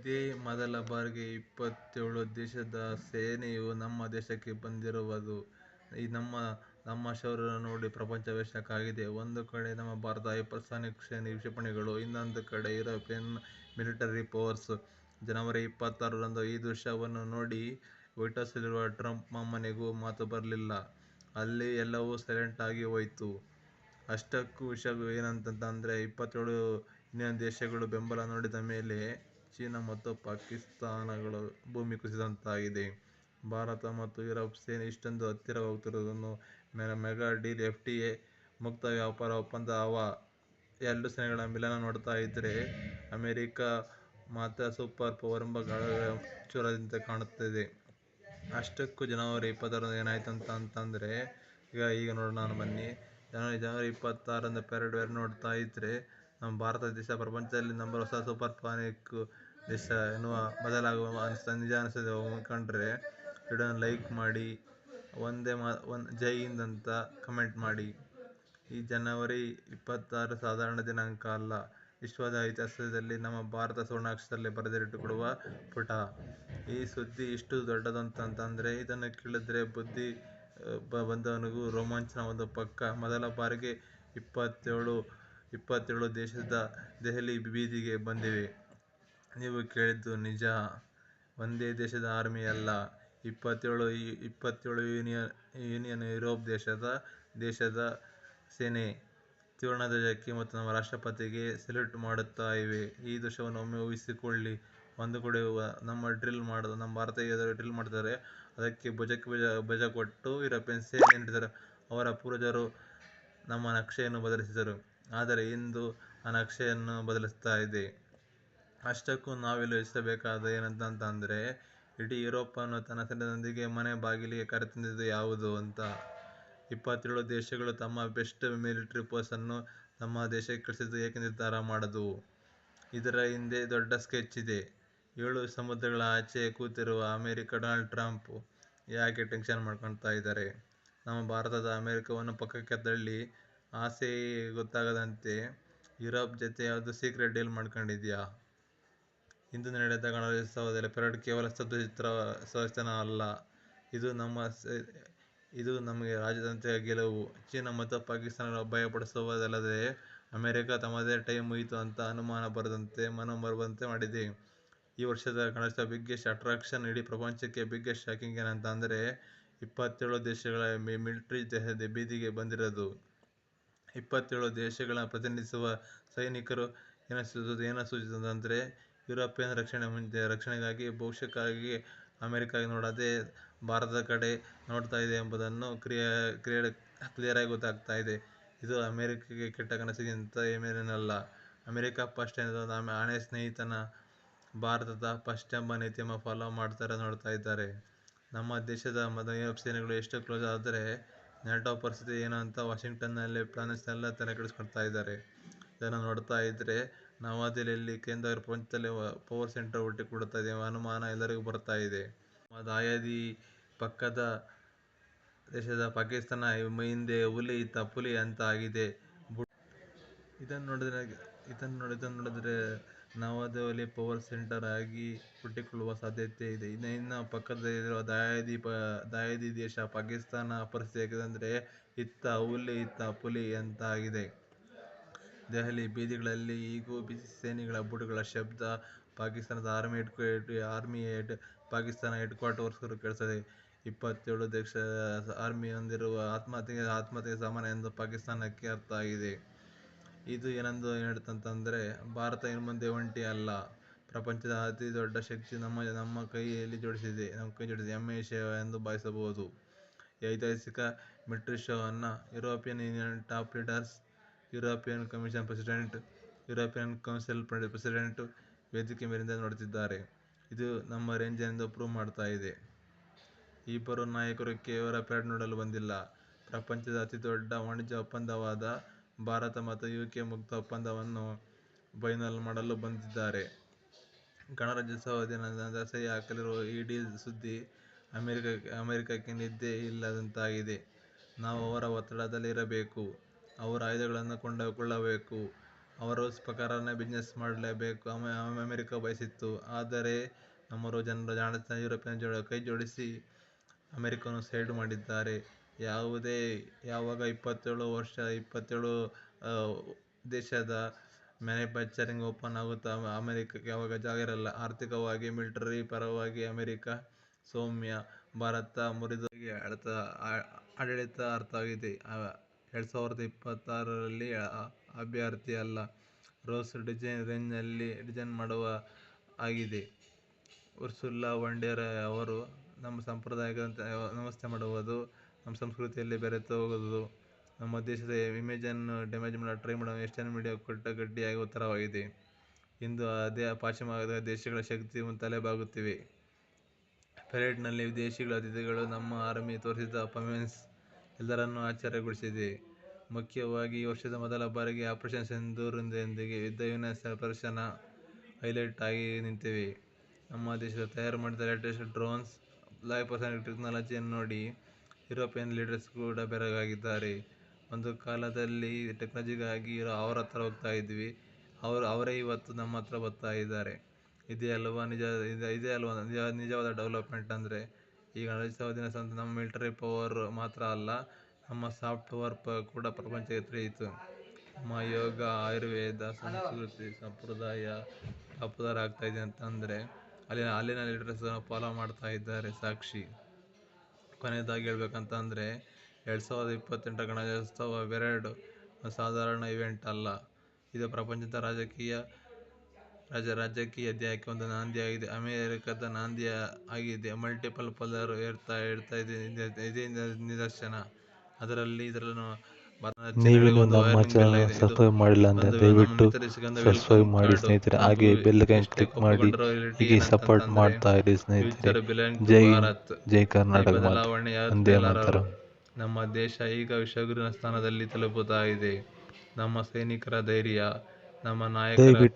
ಇದೇ ಮೊದಲ ಬಾರಿಗೆ 27 ದೇಶದ ಸೇನೆಯು ನಮ್ಮ ದೇಶಕ್ಕೆ ಬಂದಿರುವುದು. ನಮ್ಮ ಶೌರ್ಯ ನೋಡಿ ಪ್ರಪಂಚವೇ ಶಾಕ್ ಆಗಿದೆ. ಒಂದು ಕಡೆ ನಮ್ಮ ಭಾರತದ ಹೈಪರ್ಸಾನಿಕ್ ಕ್ಷಿಪಣಿಗಳು, ಇನ್ನೊಂದು ಕಡೆ ಯುರೋಪಿಯನ್ ಮಿಲಿಟರಿ ಪವರ್ಸ್. ಜನವರಿ 26ರಂದು ಈ ದೃಶ್ಯವನ್ನು ನೋಡಿ ವೈಟ್ಹೌಸ್ನಲ್ಲಿರುವ ಟ್ರಂಪ್ ಮಾಮನಿಗೂ ಮಾತು ಬರಲಿಲ್ಲ. ಅಲ್ಲಿ ಎಲ್ಲವೂ ಸೈಲೆಂಟ್ ಆಗಿ ಹೋಯ್ತು. ಅಷ್ಟಕ್ಕೂ ವಿಷಯ ಏನಂತಂದ್ರೆ 27 ಯೂನಿಯನ್ ದೇಶಗಳ ಬೆಂಬಲ ನೋಡಿದ ಮೇಲೆ ಚೀನಾ ಮತ್ತು ಪಾಕಿಸ್ತಾನಗಳ ಭೂಮಿ ಕುಸಿದಂತಾಗಿದೆ. ಭಾರತ ಮತ್ತು ಯುರೋಪ್ ಸೇನೆ ಇಷ್ಟೊಂದು ಹತ್ತಿರ ಹೋಗ್ತಿರೋದನ್ನು, ಮೆಗಾ ಡೀಲ್, FTA, ಮುಕ್ತ ವ್ಯಾಪಾರ ಒಪ್ಪಂದ, ಎರಡು ಸೇನೆಗಳ ಮಿಲನ ನೋಡ್ತಾ ಇದ್ರೆ ಅಮೆರಿಕ ಮಾತ್ರ ಸೂಪರ್ ಪವರ್ ಎಂಬ ಗಾಢಚೂರಾದಂತೆ ಕಾಣ್ತಿದೆ. ಅಷ್ಟಕ್ಕೂ ಜನವರಿ 26ರಂದು ಏನಾಯ್ತು ಅಂತಂದ್ರೆ ಈಗ ನೋಡೋಣ ಬನ್ನಿ. ಜನವರಿ 26ರಂದು ಪರೇಡ್ ನೋಡ್ತಾ ಇದ್ರೆ ನಮ್ಮ ಭಾರತ ದೇಶ ಪ್ರಪಂಚದಲ್ಲಿ ಹೊಸ ಸೂಪರ್ ಸಾನಿಕ್ ದೇಶ ಎನ್ನುವ ಬದಲಾಗುವ ನಿಜ ಅನಿಸ್ತದೆ. ಕಂಡ್ರೆ ವಿಡಿಯೋನ ಲೈಕ್ ಮಾಡಿ, ಜೈ ಹಿಂದ್ ಅಂತ ಕಮೆಂಟ್ ಮಾಡಿ. ಈ ಜನವರಿ 26 ಸಾಧಾರಣ ದಿನಾಂಕ ಅಲ್ಲ. ವಿಶ್ವದ ಇತಿಹಾಸದಲ್ಲಿ ನಮ್ಮ ಭಾರತ ಸುವರ್ಣಾಕ್ಷರದಲ್ಲಿ ಬರೆದಿಟ್ಟುಕೊಳ್ಳುವ ಪುಟ. ಈ ಸುದ್ದಿ ಇಷ್ಟು ದೊಡ್ಡದಂತಂದ್ರೆ ಇದನ್ನು ಕೇಳಿದ್ರೆ ಬುದ್ಧಿ ಬಂದವನಿಗೂ ರೋಮಾಂಚನ ಒಂದು ಪಕ್ಕ. ಮೊದಲ ಬಾರಿಗೆ 27 ದೇಶದ ದೆಹಲಿ ಬೀದಿಗೆ ಬಂದಿವೆ. ನೀವು ಕೇಳಿದ್ದು ನಿಜ. ಒಂದೇ ದೇಶದ ಆರ್ಮಿ ಅಲ್ಲ, 27 ಯೂನಿಯನ್ ಯುರೋಪ್ ದೇಶದ ಸೇನೆ ತ್ರಿವರ್ಣ ಧ್ವಜಕ್ಕೆ ಮತ್ತು ನಮ್ಮ ರಾಷ್ಟ್ರಪತಿಗೆ ಸೆಲ್ಯೂಟ್ ಮಾಡುತ್ತಾ ಇವೆ. ಈ ದೃಶ್ಯವನ್ನು ಒಮ್ಮೆ ಊಹಿಸಿಕೊಳ್ಳಿ. ಒಂದು ಕಡೆ ನಮ್ಮ ಭಾರತೀಯ ಯೋಧರು ಡ್ರಿಲ್ ಮಾಡ್ತಾರೆ, ಅದಕ್ಕೆ ಭುಜಕ್ಕೆ ಭುಜ ಕೊಟ್ಟು ಯುರೋಪಿಯನ್ ಸೇನೆ ನಡೆಸಿದರು. ಅವರ ಪೂರ್ವಜರು ನಮ್ಮ ನಕ್ಷೆಯನ್ನು ಬದಲಿಸಿದರು. ಆದರೆ ಇಂದು ಆ ನಕ್ಷೆಯನ್ನು ಬದಲಿಸ್ತಾ ಇದೆ. ಅಷ್ಟಕ್ಕೂ ನಾವಿಲ್ಲಿ ಯೋಚಿಸಬೇಕಾದ ಏನಂತಂದ್ರೆ ಇಡೀ ಯುರೋಪನ್ನು ತನ್ನ ಸೈನ್ಯದೊಂದಿಗೆ ಮನೆ ಬಾಗಿಲಿಗೆ ಕರೆತಂದಿದ್ದು ಯಾವುದು ಅಂತ. 27 ದೇಶಗಳು ತಮ್ಮ ಬೆಸ್ಟ್ ಮಿಲಿಟರಿ ಫೋರ್ಸ್ ಅನ್ನು ನಮ್ಮ ದೇಶಕ್ಕೆ ಕಳಿಸಲು ಏಕೆ ನಿರ್ಧಾರ ಮಾಡದು? ಇದರ ಹಿಂದೆ ದೊಡ್ಡ ಸ್ಕೆಚ್ ಇದೆ. 7 ಸಮುದ್ರಗಳ ಆಚೆ ಕೂತಿರುವ ಡೊನಾಲ್ಡ್ ಟ್ರಂಪ್ ಯಾಕೆ ಟೆನ್ಷನ್ ಮಾಡ್ಕೊಳ್ತಾ ಇದ್ದಾರೆ? ನಮ್ಮ ಭಾರತದ ಅಮೆರಿಕವನ್ನು ಪಕ್ಕಕ್ಕೆ ತಳ್ಳಿ ಆಸೆ ಗೊತ್ತಾಗದಂತೆ ಯುರೋಪ್ ಜೊತೆ ಯಾವ್ದು ಸೀಕ್ರೆಟ್ ಡೀಲ್ ಮಾಡ್ಕೊಂಡಿದ್ಯಾ? ಇಂದು ನಡೆದ ಗಣರಾಜ್ಯೋತ್ಸವದಲ್ಲಿ ಪರೇಡ್ ಕೇವಲ ಸ್ತಬ್ಧಚಿತ್ರ ಪ್ರದರ್ಶನ ಅಲ್ಲ, ಇದು ನಮಗೆ ರಾಜತಾಂತ್ರಿಕ ಗೆಲುವು. ಚೀನಾ ಮತ್ತು ಪಾಕಿಸ್ತಾನಗಳು ಭಯಪಡಿಸುವುದಲ್ಲದೆ ಅಮೆರಿಕ ತಮ್ಮದೇ ಟೈಮ್ ಮುಗೀತು ಅಂತ ಅನುಮಾನ ಬರದಂತೆ ಮಾಡಿದೆ. ಈ ವರ್ಷದ ಗಣರಾಜ್ಯೋತ್ಸವ ಬಿಗ್ಗೆಸ್ಟ್ ಅಟ್ರಾಕ್ಷನ್. ಇಡೀ ಪ್ರಪಂಚಕ್ಕೆ ಬಿಗ್ಗೆಸ್ಟ್ ಶಾಕಿಂಗ್ ಏನಂತಂದ್ರೆ 27 ದೇಶಗಳ ಮಿಲಿಟರಿ ಬೀದಿಗೆ ಬಂದಿರೋದು. 27 ದೇಶಗಳನ್ನ ಪ್ರತಿನಿಧಿಸುವ ಸೈನಿಕರು ಏನು ಸೂಚಿಸುತ್ತಂದ್ರೆ ಯುರೋಪಿಯನ್ ರಕ್ಷಣೆಗಾಗಿ ಭವಿಷ್ಯಕ್ಕಾಗಿ ಅಮೆರಿಕ ನೋಡದೆ ಭಾರತದ ಕಡೆ ನೋಡ್ತಾ ಇದೆ ಎಂಬುದನ್ನು ಕ್ಲಿಯರ್ ಆಗಿ ಗೊತ್ತಾಗ್ತಾ ಇದೆ. ಇದು ಅಮೆರಿಕಗೆ ಕೆಟ್ಟ ಕನಸಿಗಿಂತ ಏನೇನಲ್ಲ. ಅಮೆರಿಕ ಫಸ್ಟ್ ಎನ್ನುವುದು ಹಣೆ ಸ್ನೇಹಿತನ ಭಾರತ ಫಸ್ಟ್ ಎಂಬ ನೀತಿಯನ್ನು ಫಾಲೋ ಮಾಡ್ತಾರೆ ನೋಡ್ತಾ ಇದ್ದಾರೆ. ನಮ್ಮ ದೇಶದ ಯುರೋಪ್ ಸೇನೆಗಳು ಎಷ್ಟು ಕ್ಲೋಸ್ ಆದ್ರೆ ನ್ಯಾಟೋ ಪರಿಸ್ಥಿತಿ ಏನು ಅಂತ ವಾಷಿಂಗ್ಟನ್ನಲ್ಲಿ ಪ್ಲಾನ್ಸ್ನೆಲ್ಲ ತಲೆ ಕೆಡಿಸ್ಕೊಳ್ತಾ ಇದ್ದಾರೆ. ಇದನ್ನು ನೋಡ್ತಾ ಇದ್ರೆ ನವದೆಹಲಿಯಲ್ಲಿ ಕೇಂದ್ರವಾಗಿ ಪ್ರಪಂಚದಲ್ಲಿ ಪವರ್ ಸೆಂಟರ್ ಹುಟ್ಟಿಕೊಳ್ಳುತ್ತದೆ ಎಂಬ ಅನುಮಾನ ಎಲ್ಲರಿಗೂ ಬರ್ತಾ ಇದೆ. ನಮ್ಮ ದಾಯಾದಿ ಪಕ್ಕದ ದೇಶದ ಪಾಕಿಸ್ತಾನ ಹಿಂದೆ ಹುಲಿ ಇತ್ತ ಪುಲಿ ಅಂತ ಆಗಿದೆ. ಇದನ್ನು ನೋಡಿದ್ರೆ ನವದೆಹಲಿ ಪವರ್ ಸೆಂಟರ್ ಆಗಿ ಹುಟ್ಟಿಕೊಳ್ಳುವ ಸಾಧ್ಯತೆ ಇದೆ. ಇನ್ನು ಪಕ್ಕದಲ್ಲಿರುವ ದಾಯಾದಿ ದೇಶ ಪಾಕಿಸ್ತಾನ ಪರಿಸ್ಥಿತಿ ಹೇಗಿದೆ? ಇತ್ತ ಹುಲಿ ಇತ್ತ ಪುಲಿ ಅಂತ ಆಗಿದೆ. ದೆಹಲಿ ಬೀದಿಗಳಲ್ಲಿ ಈಗೂ ಬಿಸಿ ಸೇನೆಗಳ ಬೂಟುಗಳ ಶಬ್ದ. ಪಾಕಿಸ್ತಾನದ ಪಾಕಿಸ್ತಾನ ಹೆಡ್ ಕ್ವಾರ್ಟರ್ವರೆಗೂ ಕೇಳಿಸುತ್ತದೆ. 27 ದೇಶದ ಆರ್ಮಿ ಹೊಂದಿರುವ ಆತ್ಮಹತ್ಯೆ ಸಾಮಾನ್ಯ ಎಂದು ಪಾಕಿಸ್ತಾನಕ್ಕೆ ಅರ್ಥ ಆಗಿದೆ. ಇದು ಏನಂದು ಹೇಳುತ್ತಂದ್ರೆ ಭಾರತ ಇನ್ಮುಂದೆ ಒಂಟಿ ಅಲ್ಲ, ಪ್ರಪಂಚದ ಅತಿ ದೊಡ್ಡ ಶಕ್ತಿ ನಮ್ಮ ಕೈ ಜೋಡಿಸಿದೆ. ಹೆಮ್ಮೆಯ ವಿಷಯ ಎಂದು ಭಾವಿಸಬಹುದು. ಈ ಐತಿಹಾಸಿಕ ಮಿಲಿಟರಿ ಶೋ ಅನ್ನ European Union top leaders, European Commission president, European Council president ವೇದಿಕೆ ಮೇಲಿಂದ ನೋಡ್ತಿದ್ದಾರೆ. ಇದು ನಮ್ಮ ರೇಂಜ್ ಏನೆಂದು ಪ್ರೂವ್ ಮಾಡ್ತಾ ಇದೆ. ಈ ಇಬ್ಬರು ನಾಯಕರು ಕೇವಲ ಪರೇಡ್ ನೋಡಲು ಬಂದಿಲ್ಲ, ಪ್ರಪಂಚದ ಅತಿ ದೊಡ್ಡ ವಾಣಿಜ್ಯ ಒಪ್ಪಂದವಾದ ಭಾರತ ಮತ್ತು UK ಮುಕ್ತ ಒಪ್ಪಂದವನ್ನು ಫೈನಲ್ ಮಾಡಲು ಬಂದಿದ್ದಾರೆ. ಗಣರಾಜ್ಯೋತ್ಸವ ದಿನದಂದು ಸಹಿ ಹಾಕಲಿರುವ ಈ ಡೀಲ್ ಸುದ್ದಿ ಅಮೆರಿಕಕ್ಕೆ ನಿದ್ದೆ ಇಲ್ಲದಂತಾಗಿದೆ. ನಾವು ಅವರ ಒತ್ತಡದಲ್ಲಿ ಇರಬೇಕು, ಅವರ ಆಯುಧಗಳನ್ನು ಕೊಂಡುಕೊಳ್ಳಬೇಕು, ಅವರ ರೂಲ್ಸ್ ಪ್ರಕಾರನೇ ಬಿಸ್ನೆಸ್ ಮಾಡಲೇಬೇಕು ಅಮೆರಿಕ ಬಯಸಿತ್ತು. ಆದರೆ ನಮ್ಮ ಜನರು ಜಾಣತನ ಯುರೋಪಿಯನ್ ಕೈ ಜೋಡಿಸಿ ಅಮೆರಿಕವನ್ನು ಸೈಡ್ ಮಾಡಿದ್ದಾರೆ. ಯಾವಾಗ 27 ದೇಶದ ಮ್ಯಾನುಫ್ಯಾಕ್ಚರಿಂಗ್ ಓಪನ್ ಆಗುತ್ತಾ ಅಮೆರಿಕಕ್ಕೆ ಯಾವಾಗ ಜಾಗ ಇರಲ್ಲ. ಆರ್ಥಿಕವಾಗಿ, ಮಿಲಿಟರಿ ಪರವಾಗಿ ಅಮೆರಿಕ ಸೌಮ್ಯ, ಭಾರತ ಮುರಿದು ಆಡಳಿತ ಅರ್ಥವಾಗಿದೆ. 2026ರಲ್ಲಿ ಅಭ್ಯರ್ಥಿ ಅಲ್ಲ, ರೋಸ್ ರೇಂಜ್ನಲ್ಲಿ ಡಿಸೈನ್ ಮಾಡುವ ಆಗಿದೆ. ಉರ್ಸುಲಾ ವಾಂಡೆರ್ ಅವರು ನಮ್ಮ ಸಂಪ್ರದಾಯಕ್ಕೆ ನಮಸ್ತೆ ಮಾಡುವುದು, ನಮ್ಮ ಸಂಸ್ಕೃತಿಯಲ್ಲಿ ಬೆರೆತು ಹೋಗುವುದು, ನಮ್ಮ ದೇಶದ ಇಮೇಜನ್ನು ಡ್ಯಾಮೇಜ್ ಟ್ರೈ ಮಾಡುವ ವೆಸ್ಟರ್ನ್ ಮೀಡಿಯಾ ಕೊಟ್ಟ ಗಟ್ಟಿಯಾಗಿ ಉತ್ತರವಾಗಿದೆ. ಇಂದು ಅದೇ ಪಾಶ್ಚಿಮಾತ್ಯ ದೇಶಗಳ ಶಕ್ತಿ ತಲೆಬಾಗುತ್ತಿವೆ. ಪೆರೇಡ್ನಲ್ಲಿ ವಿದೇಶಿ ಅತಿಥಿಗಳು ನಮ್ಮ ಆರ್ಮಿ ತೋರಿಸಿದ ಪರ್ಫಾರ್ಮೆನ್ಸ್ ಎಲ್ಲರನ್ನೂ ಆಶ್ಚರ್ಯಗೊಳಿಸಿದೆ. ಮುಖ್ಯವಾಗಿ ಈ ವರ್ಷದ ಮೊದಲ ಬಾರಿಗೆ ಆಪರೇಷನ್ ಸಿಂಧೂರದೊಂದಿಗೆ ಯುದ್ಧ ವಿನ್ಯಾಸ ಪ್ರದರ್ಶನ ಹೈಲೈಟ್ ಆಗಿ ನಿಂತಿವೆ. ನಮ್ಮ ದೇಶದ ತಯಾರು ಮಾಡಿದ ಲೇಟೆಸ್ಟ್ ಡ್ರೋನ್ಸ್, ಹೈಪರ್ಸಾನಿಕ್ ಟೆಕ್ನಾಲಜಿಯನ್ನು ನೋಡಿ ಯುರೋಪಿಯನ್ ಲೀಡರ್ಸ್ ಕೂಡ ಬೆರಗಾಗಿದ್ದಾರೆ. ಒಂದು ಕಾಲದಲ್ಲಿ ಟೆಕ್ನಾಲಜಿಗಾಗಿ ಅವರ ಹತ್ರ ಹೋಗ್ತಾ ಇದ್ವಿ, ಅವರೇ ಇವತ್ತು ನಮ್ಮ ಹತ್ರ ಬರ್ತಾ ಇದ್ದಾರೆ. ಇದೇ ಅಲ್ವಾ ನಿಜವಾದ ಡೆವಲಪ್ಮೆಂಟ್ ಅಂದ್ರೆ. ಈಗ ನಡೆಸುವ ದಿನ ನಮ್ಮ ಮಿಲಿಟರಿ ಪವರ್ ಮಾತ್ರ ಅಲ್ಲ, ನಮ್ಮ ಸಾಫ್ಟ್ ಪವರ್ ಕೂಡ ಪ್ರಪಂಚಕ್ಕೆ ತಿಳಿಯಿತು. ನಮ್ಮ ಯೋಗ, ಆಯುರ್ವೇದ, ಸಂಸ್ಕೃತಿ, ಸಂಪ್ರದಾಯ ಪಾಪುಲರ್ ಆಗ್ತಾ ಇದೆ ಅಂತಂದ್ರೆ ಅಲ್ಲಿನ ಲೀಡರ್ಸ್ ಫಾಲೋ ಮಾಡ್ತಾ ಇದ್ದಾರೆ ಸಾಕ್ಷಿ. ಕೊನೆಯದಾಗಿ ಹೇಳ್ಬೇಕಂತಂದ್ರೆ 2028 ಗಣರಾಜ್ಯೋತ್ಸವ ಪೆರೇಡ್ ಸಾಧಾರಣ ಇವೆಂಟ್ ಅಲ್ಲ, ಇದು ಪ್ರಪಂಚದ ರಾಜಕೀಯ ಅಧ್ಯಾಯಕ್ಕೆ ಒಂದು ನಾಂದಿ ಆಗಿದೆ. ಅಮೆರಿಕದ ನಾಂದಿ ಆಗಿದೆ. ಮಲ್ಟಿಪಲ್ ಪೋಲಾರ್ ಇದೇ ನಿದರ್ಶನ. ಇದರಲ್ಲಿ ನೀವಿನ್ನೂ ನಮ್ಮ ಚಾನಲ್ ಸಬ್ಸ್ಕ್ರೈಬ್ ಮಾಡಿಲ್ಲ ಅಂದರೆ ದಯವಿಟ್ಟು ಸಬ್ಸ್ಕ್ರೈಬ್ ಮಾಡಿ ಸ್ನೇಹಿತರೆ. ಹಾಗೆ ಬೆಲ್ ಐಕಾನ್ ಕ್ಲಿಕ್ ಮಾಡಿ ಹೀಗೆ ಸಪೋರ್ಟ್ ಮಾಡ್ತಾ ಇರಿ ಸ್ನೇಹಿತರೆ. ಜೈ ಹಿಂದ್, ಜೈ ಕರ್ನಾಟಕ ಮಾತೆ, ವಂದೇ ಮಾತರಂ. ನಮ್ಮ ದೇಶ ಈಗ ವಿಶ್ವಗುರುವಿನ ಸ್ಥಾನದಲ್ಲಿ ತಲುಪುತ್ತಾ ಇದೆ. ನಮ್ಮ ಸೈನಿಕರ ಧೈರ್ಯ, ನಮ್ಮ ನಾಯಕರ